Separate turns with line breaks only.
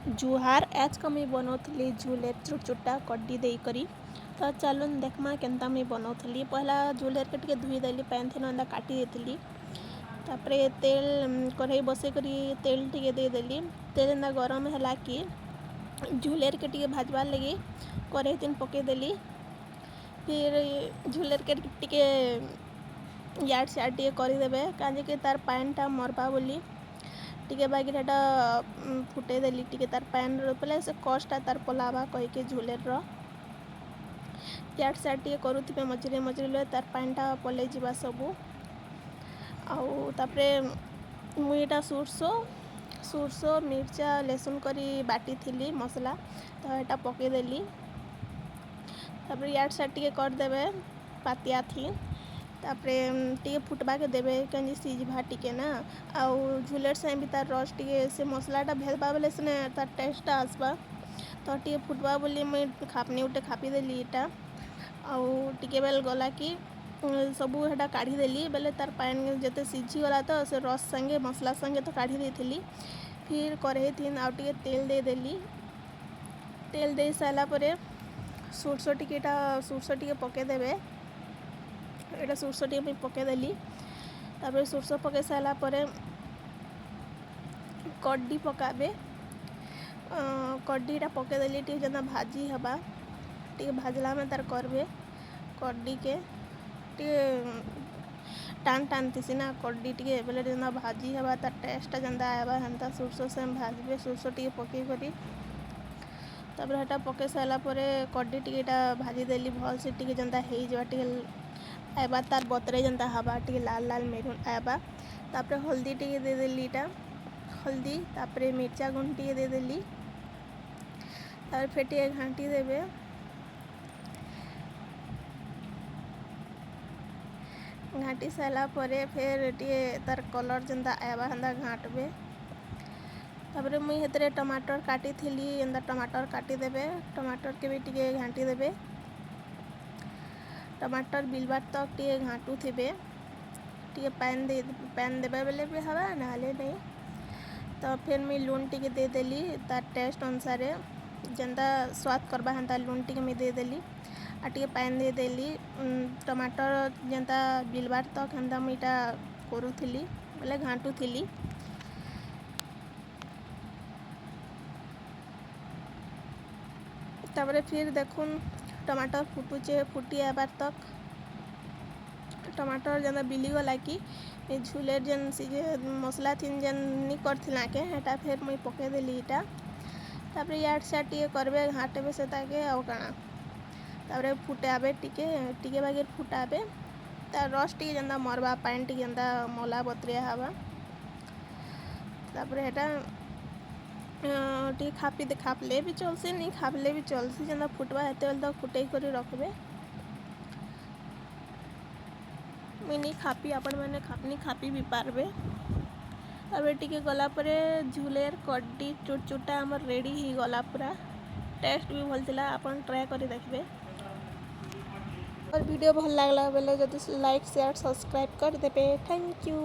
जुहार आज का मुई बनाऊली झूलेर चुटा कड्डी देकरी। तो चलून देखमा केनता मुई बनाऊली। पहला झूलेर के टिके धुई देली, पैन थी अंदा काटी देली। तापरे तेल कढ़ाई बसे करी तेल टिके दे देली। तेल अंदा गरम है कि झूलेर के टिके भाजबार लगी कढ़ाई तीन पके देली। फिर झूलेर के टिके याड सियाड टिके करदेवे कहीं तार पैनटा मरबा बोली टिके बागिर हेटा फुटे देली टिके तार पैन पहले से कष्टा तार पलावा कहीके झूलेर याड सियाड टिके करुथिबे मझिरे मझिरे तार पैनटा पलै जिबा सबू। आउ तापरे मुईटा सुरसो मिर्चा लेसुन करी बाटी थी मसला तो एटा पके देली। तापरे याड सियाड टिके करदेवे पातिया थी। तापरे टिके फुटबा के देवे कहीं सीझबा टिके ना। आउ झूलेर से भी तार रस टिके से मसलाटा भेदबा बेले से तार टेस्टा आसबा तो टिके फुटबा बोली मुई खापनी उठे खापी देली इटा। आउ टिके बेल गला कि सबू हेटा काढ़ी देली बेले तार पैन जते सीझी गला तो से रस संगे मसला संगे तो काढ़ी देली। फिर कढ़ाई थी आउ टिके तेल दे देली। तेल दे सारा परे सुरसो टिके पके देवे। एटा सुरसो टिके मुई पके देली। तापर सुरसो पके सारा परे कड्डी पकाबे। कड्डीटा पके देली टिके जना भाजी हबा टिके भाजला में तार करबे कड्डी के टिके टान टान थीसी ना कड्डी टिके बेले जना भाजी हबा तार टेस्ट जंदा आएबा हेन्ता सुरसो से भाजबे। सुरसो टिके पके करी तापर हेटा पके सारा परे कड्डी टिकेटा भाजी देली भल से टिके जंदा हेई जबा टिके आएबा तार बतरे जंता हवा टिके लाल लाल मेरून आएबा। तापरे हल्दी टिके दे देली इटा हल्दी तापरे मिर्चा गुंड टिके दे देली। तापर फिर टिके घाटी देवे। घाटी सारा परे फिर टिके तार कलर जंता आएबा हंदा घाटबे। तापरे मुई हेतरे टमाटर काटी थी एंदा टमाटर काटी देवे। टमाटर के भी टिके घाटी देवे। टमाटर बिलबार तक टिके घाटू थे टिके पैन देवे बेले भी हवा नाले नहीं। तो फिर मुई लून टिके दे देली तार टेस्ट अनुसार जंता स्वाद करबा हंता लून टिके मुई दे देली। आ टिके पैन दे देली टमाटर जंता बिलबार तक हंता मुईटा करूथिली बोले घाटू थी। तापरे फिर देखुन टमाटर फुटी आबार तक टमाटर जंता बिली गला कि झूलेर जन मसला थी जन नी करथिला के हेटा फिर मुई पके देली इटा। तापरे याड सियाड टिके करबे घाटबे से ताके आउ काना तापरे फुटाबे टिके बागिर फुटाबे तार रस टिके जंता मरबा पैन टिके जंता मला बतरिया हवा। तापरे हेटा टिके खापले भी चलसी नहीं खापले भी चलसी जंता फुटबा हेते बेले तक फुटे करी रखबे। मुई नहीं खापी आपण मैंने खापनी खापी भी पारबे। अब टिके गला परे झूलेर कड्डी चुटा आमर रेडी ही गला पूरा टेस्ट भी भल थिला आपण ट्राई करी देखबे। और वीडियो भल लागला बेले जदि लाइक शेयर सब्सक्राइब कर देबे। Thank you.